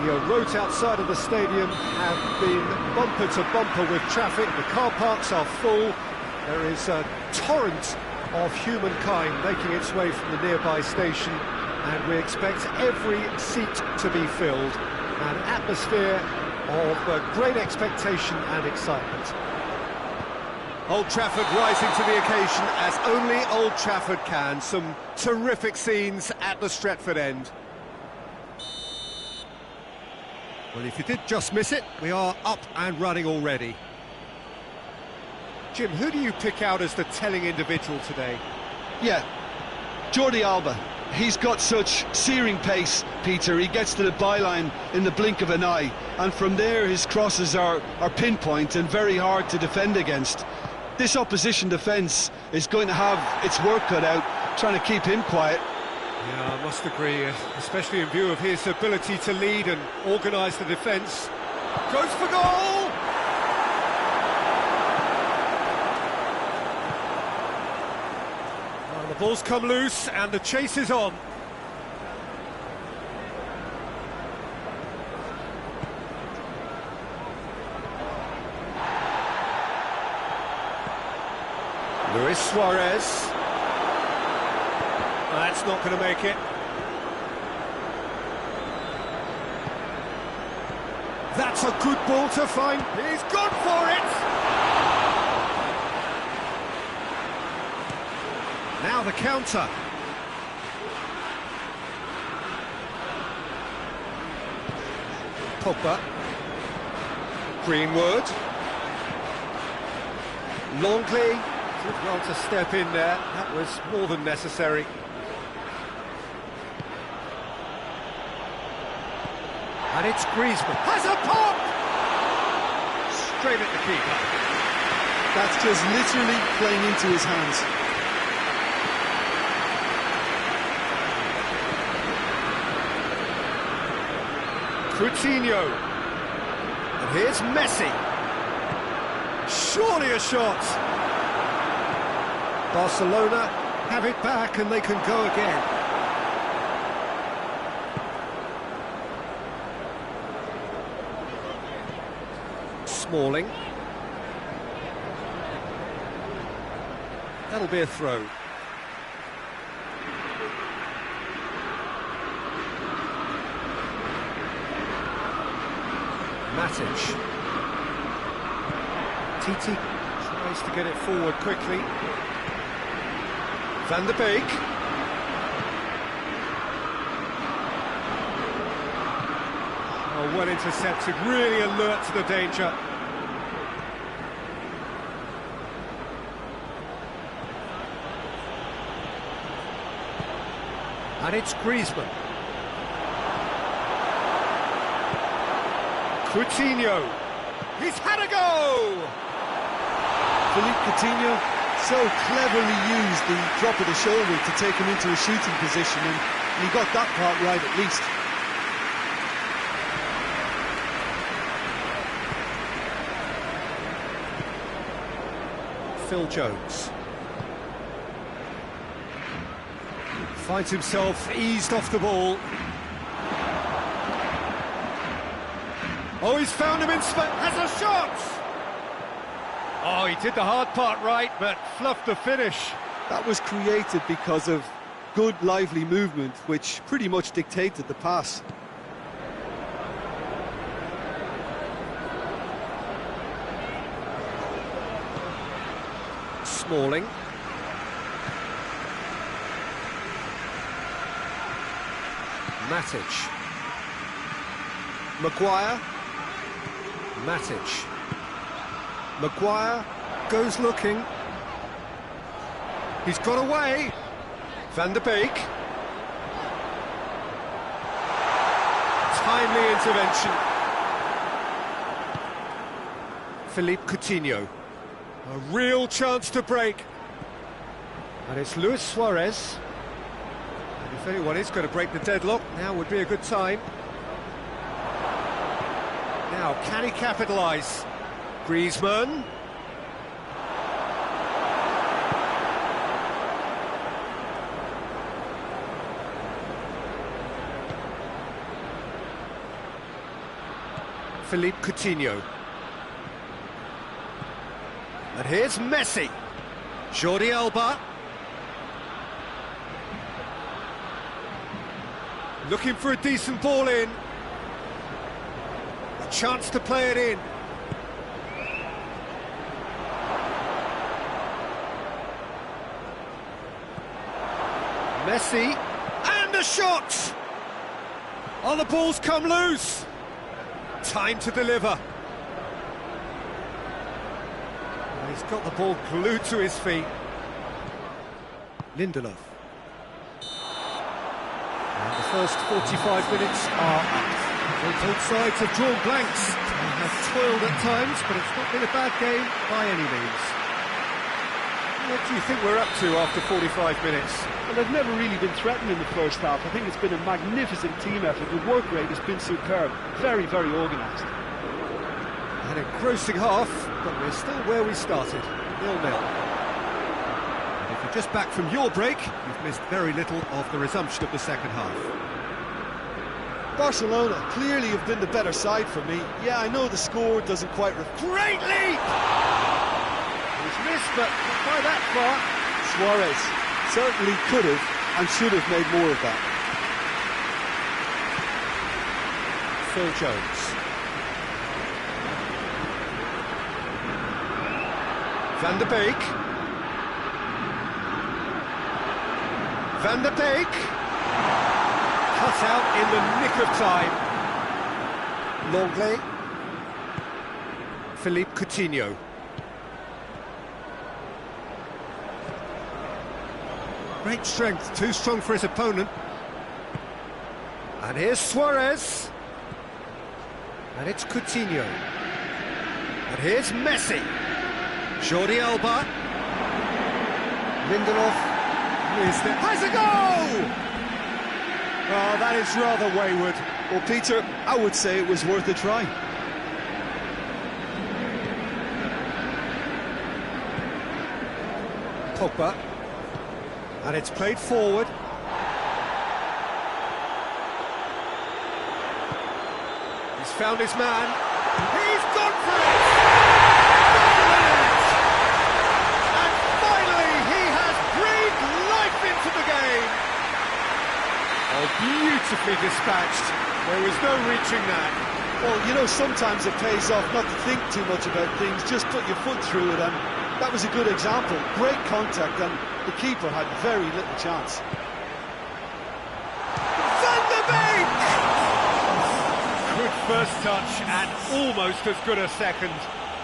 The roads outside of the stadium have been bumper to bumper with traffic. The car parks are full. There is a torrent of humankind making its way from the nearby station, and we expect every seat to be filled. An atmosphere of great expectation and excitement. Old Trafford rising to the occasion as only Old Trafford can. Some terrific scenes at the Stretford end. Well, if you did just miss it, we are up and running already. Jim, who do you pick out as the telling individual today? Yeah, Jordi Alba. He's got such searing pace, Peter. He gets to the byline in the blink of an eye, and from there his crosses are pinpoint and very hard to defend against. This opposition defence is going to have its work cut out, trying to keep him quiet. Yeah, I must agree, especially in view of his ability to lead and organise the defence. Goes for goal! Well, the ball's come loose and the chase is on. Luis Suarez. That's not going to make it. That's a good ball to find. He's gone for it! Now the counter. Pogba. Greenwood. Longley. Did well to step in there. That was more than necessary. And it's Griezmann. Has a pop! Straight at the keeper. That's just literally playing into his hands. Coutinho. And here's Messi. Surely a shot. Barcelona have it back and they can go again. Smalling. That'll be a throw. Matic. Titi tries to get it forward quickly. Van der Beek. Oh, well intercepted, really alert to the danger. And it's Griezmann. Coutinho. He's had a go! Philippe Coutinho so cleverly used the drop of the shoulder to take him into a shooting position, and he got that part right at least. Phil Jones. Finds himself eased off the ball. Oh, he's found him in space. Has a shot! Oh, he did the hard part right, but fluffed the finish. That was created because of good, lively movement, which pretty much dictated the pass. Smalling. Matic. Maguire. Matic. Maguire goes looking. He's got away. Van der Beek. Timely intervention. Philippe Coutinho. A real chance to break. And it's Luis Suarez. And if anyone is going to break the deadlock, now would be a good time. Now, can he capitalise? Griezmann. Philippe Coutinho. And here's Messi. Jordi Alba. Looking for a decent ball in. A chance to play it in. Messi. And a shot! Oh, the ball's come loose. Time to deliver. He's got the ball glued to his feet. Lindelof. And the first 45 minutes are up. Both sides have drawn blanks. They have toiled at times, but it's not been a bad game by any means. What do you think we're up to after 45 minutes? Well, they've never really been threatened in the first half. I think it's been a magnificent team effort. The work rate has been superb. Very, very organised. An engrossing half, but we're still where we started, 0-0. And if you're just back from your break, you've missed very little of the resumption of the second half. Barcelona clearly have been the better side for me. Yeah, I know the score doesn't quite Great leap! He's missed, but not by that far. Suarez certainly could have and should have made more of that. Phil Jones. Van der Beek. Van der Beek. Cut out in the nick of time. Longley. Philippe Coutinho. Great strength, too strong for his opponent. And here's Suarez. And it's Coutinho. And here's Messi. Jordi Alba. Lindelof. Has a goal! Oh, that is rather wayward. Well, Peter, I would say it was worth a try. Pogba. And it's played forward. He's found his man. He's gone for it! Brilliant! And finally he has breathed life into the game. Oh, beautifully dispatched. There was no reaching that. Well, you know, sometimes it pays off not to think too much about things, just put your foot through it, and that was a good example. Great contact, and the keeper had very little chance. Van der Beek! Good first touch and almost as good a second.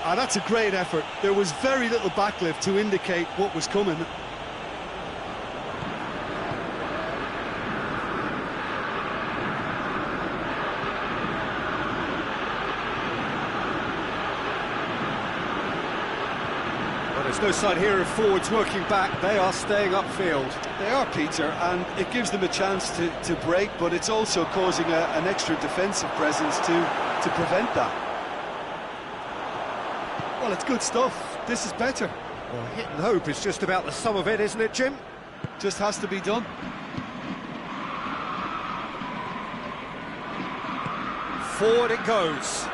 Ah, that's a great effort. There was very little backlift to indicate what was coming. There's no sign here of forwards working back. They are staying upfield. They are, Peter, and it gives them a chance to break, but it's also causing an extra defensive presence to prevent that. Well, it's good stuff. This is better. Well, hit and hope is just about the sum of it, isn't it, Jim? Just has to be done. Forward it goes.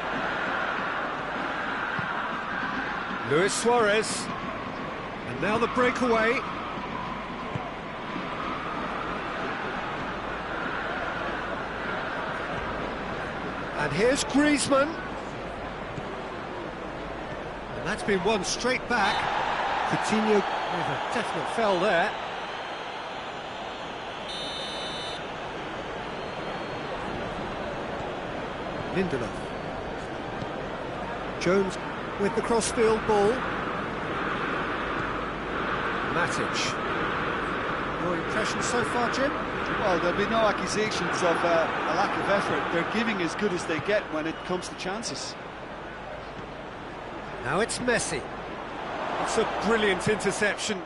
Luis Suarez. And now the breakaway. And here's Griezmann. And that's been won straight back. Coutinho with a definite foul there. Lindelof. Jones with the cross-field ball. Matic. Your impression so far, Jim? Well, there'll be no accusations of a lack of effort. They're giving as good as they get when it comes to chances. Now it's Messi. It's a brilliant interception.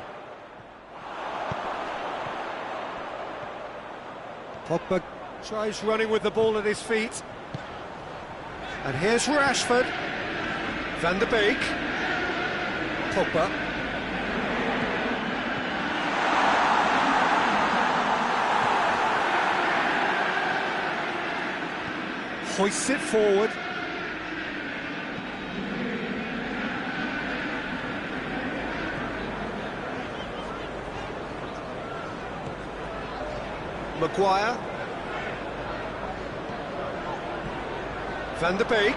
Pogba tries running with the ball at his feet. And here's Rashford. Van der Beek. Pogba. Hoists it forward. Maguire. Van der Beek.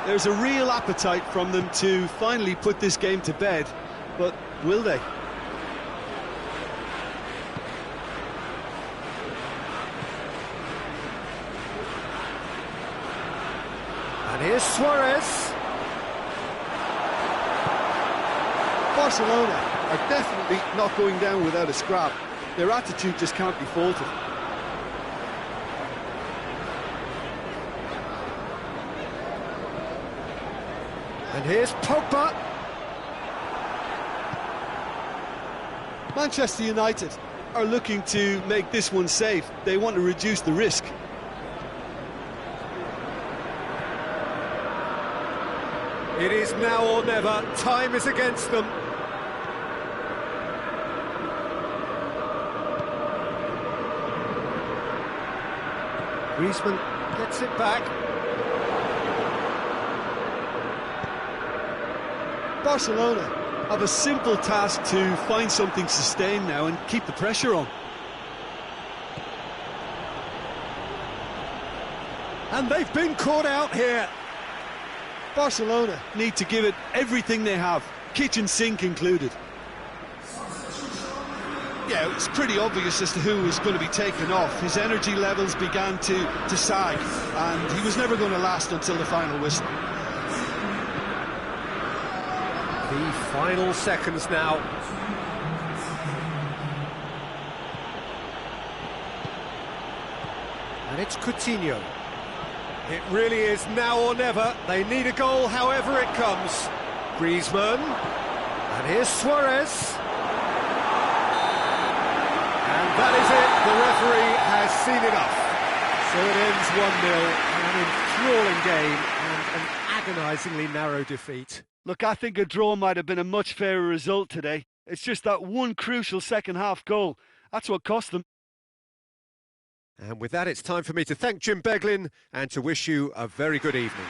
There's a real appetite from them to finally put this game to bed, but will they? And here's Suarez. Barcelona are definitely not going down without a scrap. Their attitude just can't be faulted. And here's Pogba. Manchester United are looking to make this one safe. They want to reduce the risk. It is now or never. Time is against them. Griezmann gets it back. Barcelona have a simple task to find something sustained now and keep the pressure on. And they've been caught out here. Barcelona need to give it everything they have, kitchen sink included. Yeah, it's pretty obvious as to who was going to be taken off. His energy levels began to sag, and he was never going to last until the final whistle. The final seconds now. And it's Coutinho. It really is now or never. They need a goal however it comes. Griezmann. And here's Suarez. And that is it. The referee has seen enough. So it ends 1-0. An enthralling game and an agonisingly narrow defeat. Look, I think a draw might have been a much fairer result today. It's just that one crucial second-half goal. That's what cost them. And with that, it's time for me to thank Jim Beglin and to wish you a very good evening.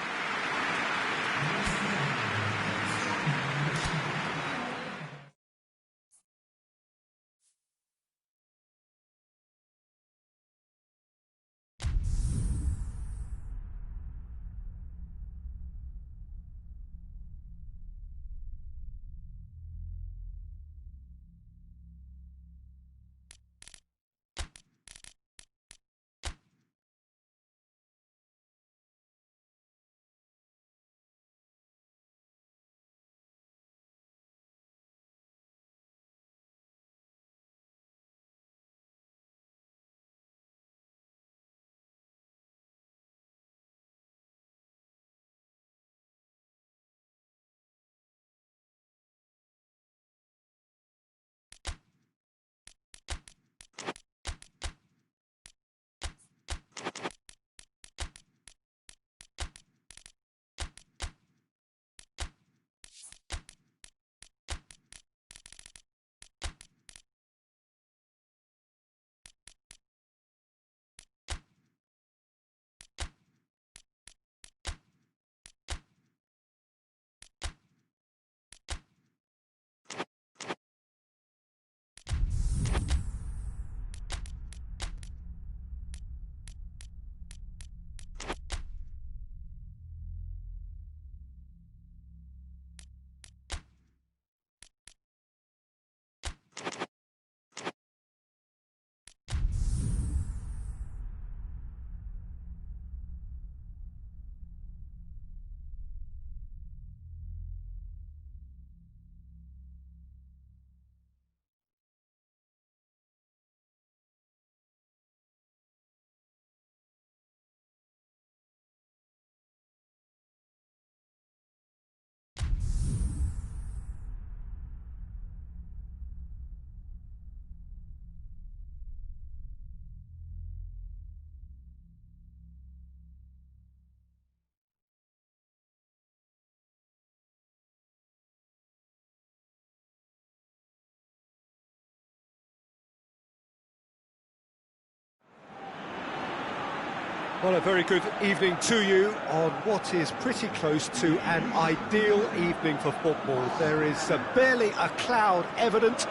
Well, a very good evening to you on what is pretty close to an ideal evening for football. There is barely a cloud evident.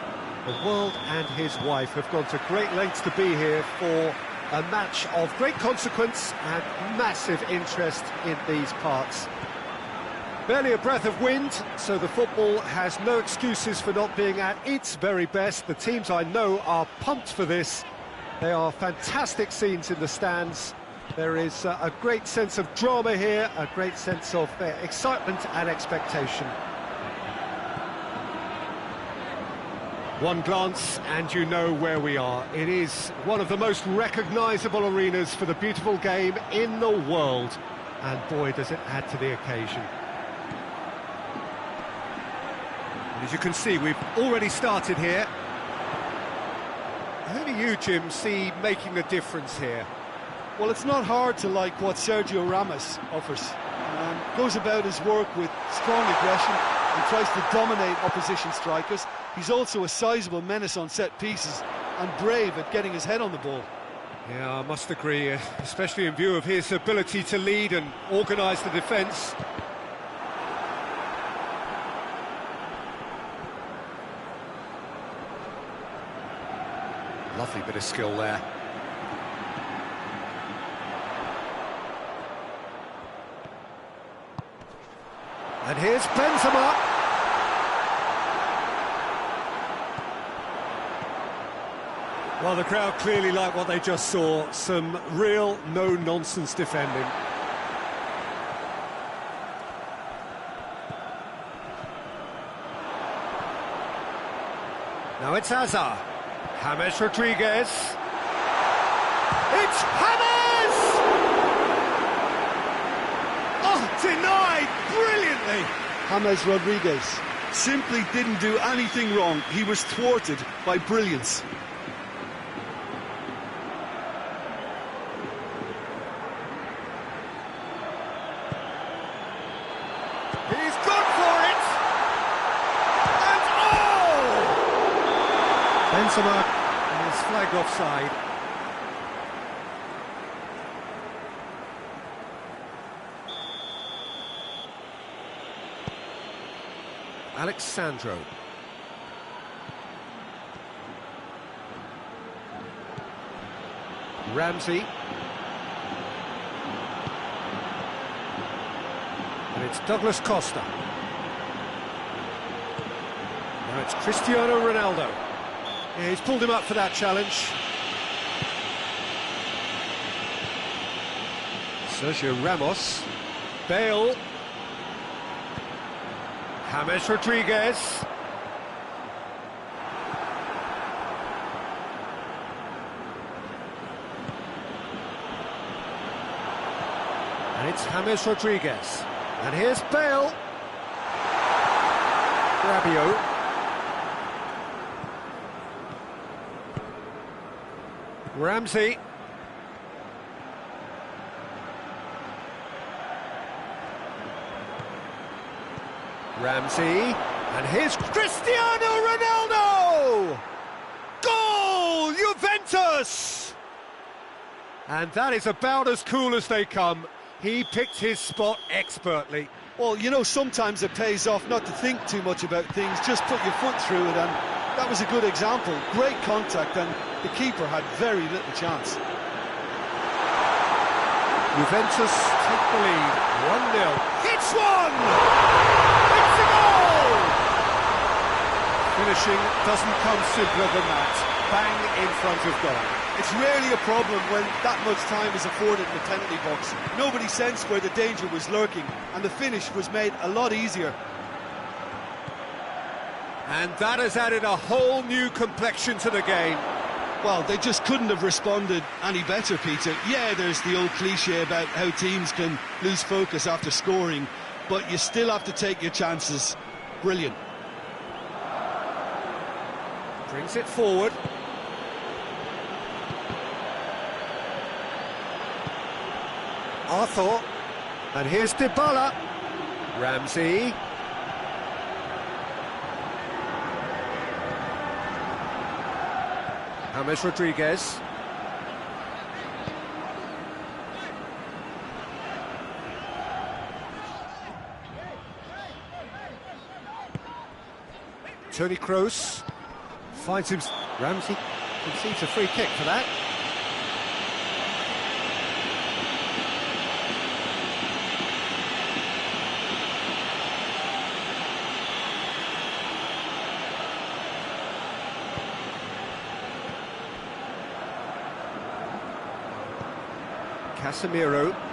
The world and his wife have gone to great lengths to be here for a match of great consequence and massive interest in these parts. Barely a breath of wind, so the football has no excuses for not being at its very best. The teams I know are pumped for this. They are fantastic scenes in the stands. There is a great sense of drama here, a great sense of excitement and expectation. One glance and you know where we are. It is one of the most recognisable arenas for the beautiful game in the world. And boy, does it add to the occasion. And as you can see, we've already started here. Who do you, Jim, see making a difference here? Well, it's not hard to like what Sergio Ramos offers. Goes about his work with strong aggression and tries to dominate opposition strikers. He's also a sizable menace on set pieces and brave at getting his head on the ball. Yeah, I must agree, especially in view of his ability to lead and organise the defence. Lovely bit of skill there. And here's Benzema. Well, the crowd clearly like what they just saw. Some real no-nonsense defending. Now it's Hazard. James Rodriguez. It's James! Oh, denied brilliantly. James Rodriguez simply didn't do anything wrong. He was thwarted by brilliance. He's gone for it! And oh! Benzema is flagged offside. Alexandro. Ramsey. And it's Douglas Costa. Now it's Cristiano Ronaldo. Yeah, he's pulled him up for that challenge. Sergio Ramos. Bale. James Rodriguez. And it's James Rodriguez. And here's Bale. Rabiot. Ramsey. Ramsey, and here's Cristiano Ronaldo! Goal, Juventus! And that is about as cool as they come. He picked his spot expertly. Well, you know, sometimes it pays off not to think too much about things, just put your foot through it, and that was a good example. Great contact, and the keeper had very little chance. Juventus take the lead, 1-0. It's one! Finishing doesn't come simpler than that. Bang in front of goal. It's rarely a problem when that much time is afforded in the penalty box. Nobody sensed where the danger was lurking, and the finish was made a lot easier. And that has added a whole new complexion to the game. Well, they just couldn't have responded any better, Peter. Yeah, there's the old cliche about how teams can lose focus after scoring, but you still have to take your chances. Brilliant. Brings it forward. Arthur. And here's Dybala. Ramsey. James Rodriguez. Toni Kroos. finds him. Ramsey concedes a free kick for that. Casemiro.